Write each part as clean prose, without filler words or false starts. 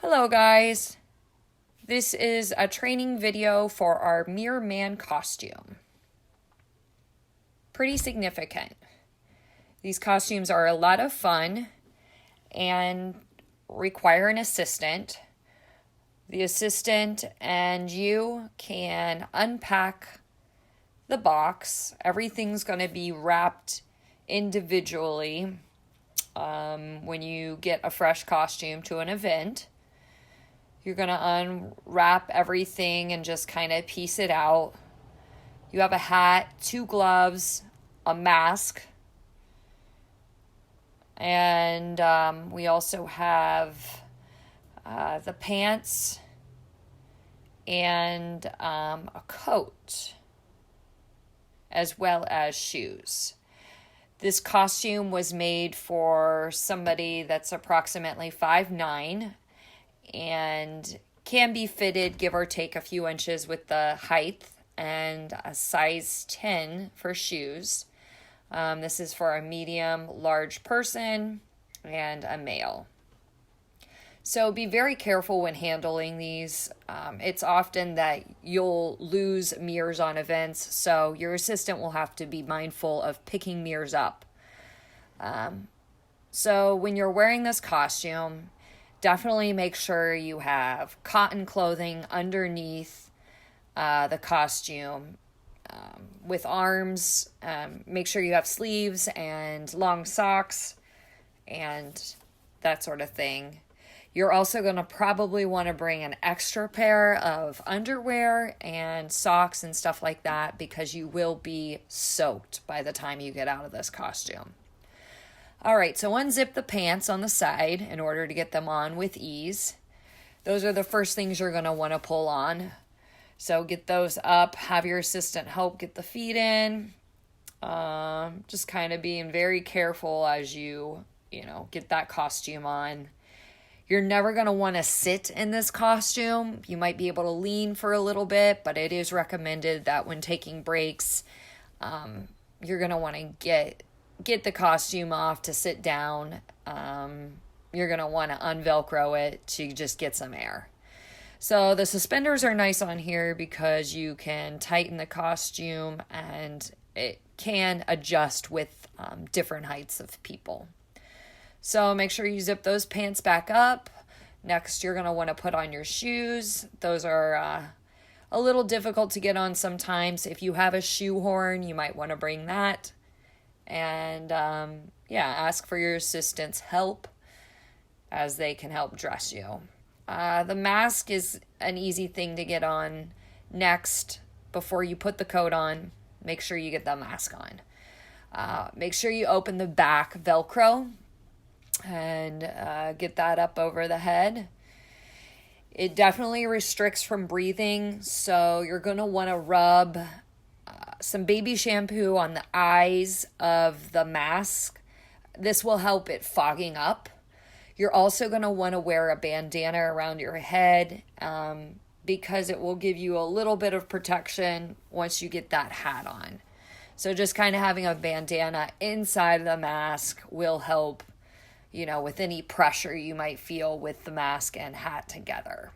Hello guys, this is a training video for our Mirror Man costume. Pretty significant. These costumes are a lot of fun and require an assistant. The assistant and you can unpack the box. Everything's going to be wrapped individually when you get a fresh costume to an event. You're going to unwrap everything and just kind of piece it out. You have a hat, 2 gloves, a mask, and we also have the pants and a coat, as well as shoes. This costume was made for somebody that's approximately 5'9", and can be fitted, give or take a few inches with the height, and a size 10 for shoes. This is for a medium, large person and a male. So be very careful when handling these. It's often that you'll lose mirrors on events, so your assistant will have to be mindful of picking mirrors up. So when you're wearing this costume, definitely make sure you have cotton clothing underneath the costume with arms. Make sure you have sleeves and long socks and that sort of thing. You're also going to probably want to bring an extra pair of underwear and socks and stuff like that because you will be soaked by the time you get out of this costume. All right, so unzip the pants on the side in order to get them on with ease. Those are the first things you're going to want to pull on. So get those up, have your assistant help get the feet in. Just kind of being very careful as you get that costume on. You're never going to want to sit in this costume. You might be able to lean for a little bit, but it is recommended that when taking breaks, you're going to want to get the costume off to sit down. You're going to want to unvelcro it to just get some air. So the suspenders are nice on here because you can tighten the costume and it can adjust with different heights of people. So make sure you zip those pants back up. Next, you're going to want to put on your shoes. Those are a little difficult to get on sometimes. If you have a shoehorn, you might want to bring that. And ask for your assistant's help as they can help dress you. The mask is an easy thing to get on next. Before you put the coat on, make sure you get the mask on. Make sure you open the back Velcro and get that up over the head. It definitely restricts from breathing, so you're going to want to rub some baby shampoo on the eyes of the mask. This will help it fogging up. You're also going to want to wear a bandana around your head because it will give you a little bit of protection once you get that hat on. So just kind of having a bandana inside of the mask will help, with any pressure you might feel with the mask and hat together.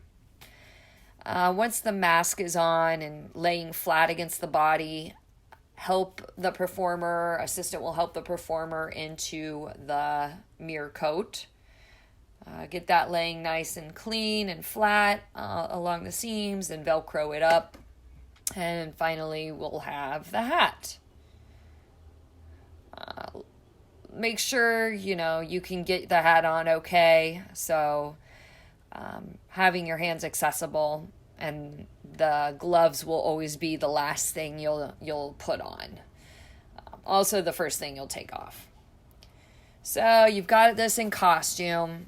Once the mask is on and laying flat against the body, assistant will help the performer into the mirror coat. Get that laying nice and clean and flat along the seams and Velcro it up. And finally, we'll have the hat. Make sure, you can get the hat on okay. So having your hands accessible, and the gloves will always be the last thing you'll put on. Also the first thing you'll take off. So you've got this in costume.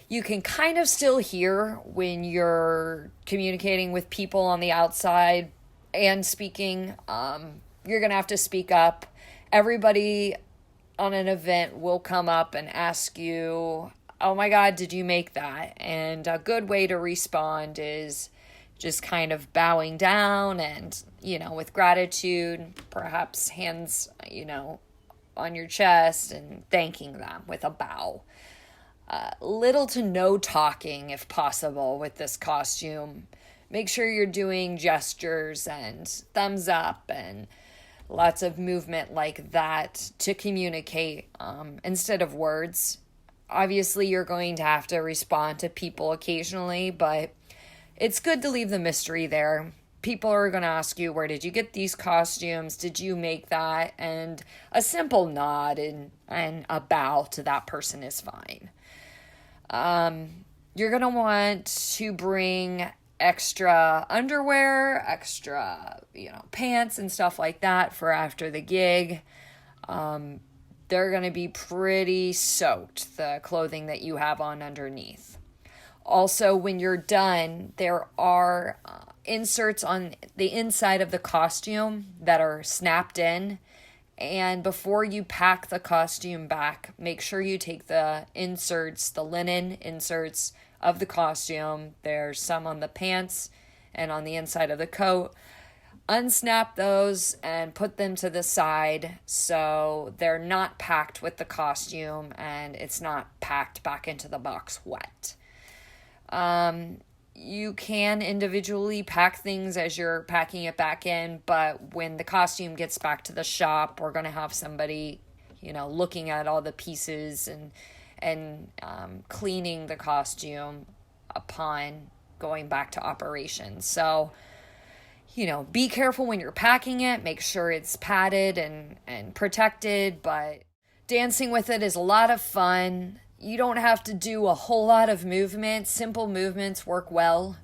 You can kind of still hear when you're communicating with people on the outside and speaking. You're going to have to speak up. Everybody on an event will come up and ask you, "Oh my God, did you make that?" And a good way to respond is just kind of bowing down and, with gratitude, perhaps hands, on your chest and thanking them with a bow. Little to no talking if possible with this costume. Make sure you're doing gestures and thumbs up and lots of movement like that to communicate instead of words. Obviously, you're going to have to respond to people occasionally, but it's good to leave the mystery there. People are going to ask you, where did you get these costumes? Did you make that? And a simple nod and a bow to that person is fine. You're going to want to bring extra underwear, extra, pants and stuff like that for after the gig. They're going to be pretty soaked, the clothing that you have on underneath. Also, when you're done, there are inserts on the inside of the costume that are snapped in. And before you pack the costume back, make sure you take the inserts, the linen inserts of the costume. There's some on the pants and on the inside of the coat. Unsnap those and put them to the side so they're not packed with the costume and it's not packed back into the box wet. You can individually pack things as you're packing it back in, but when the costume gets back to the shop, we're going to have somebody, looking at all the pieces and cleaning the costume upon going back to operation. So, be careful when you're packing it. Make sure it's padded and protected, but dancing with it is a lot of fun. You don't have to do a whole lot of movement. Simple movements work well.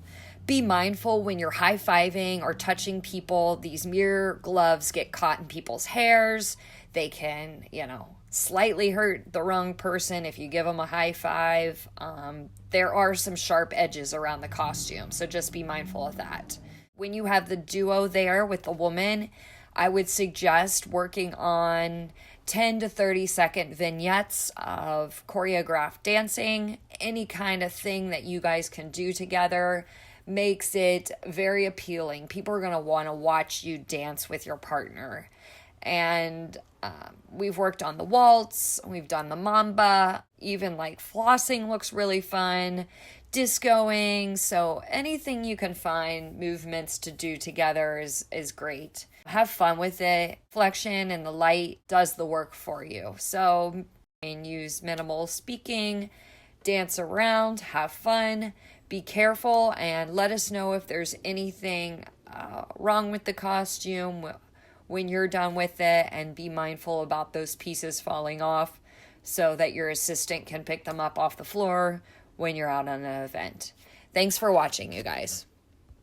Be mindful when you're high-fiving or touching people. These mirror gloves get caught in people's hairs. They can, slightly hurt the wrong person if you give them a high five. There are some sharp edges around the costume, so just be mindful of that. When you have the duo there with the woman, I would suggest working on 10 to 30 second vignettes of choreographed dancing. Any kind of thing that you guys can do together makes it very appealing. People are going to want to watch you dance with your partner. And we've worked on the waltz, we've done the mamba, even like flossing looks really fun, discoing. So anything you can find movements to do together is great. Have fun with it. Flexion and the light does the work for you. So use minimal speaking, dance around, have fun, be careful, and let us know if there's anything wrong with the costume when you're done with it, and be mindful about those pieces falling off so that your assistant can pick them up off the floor when you're out on an event. Thanks for watching, you guys.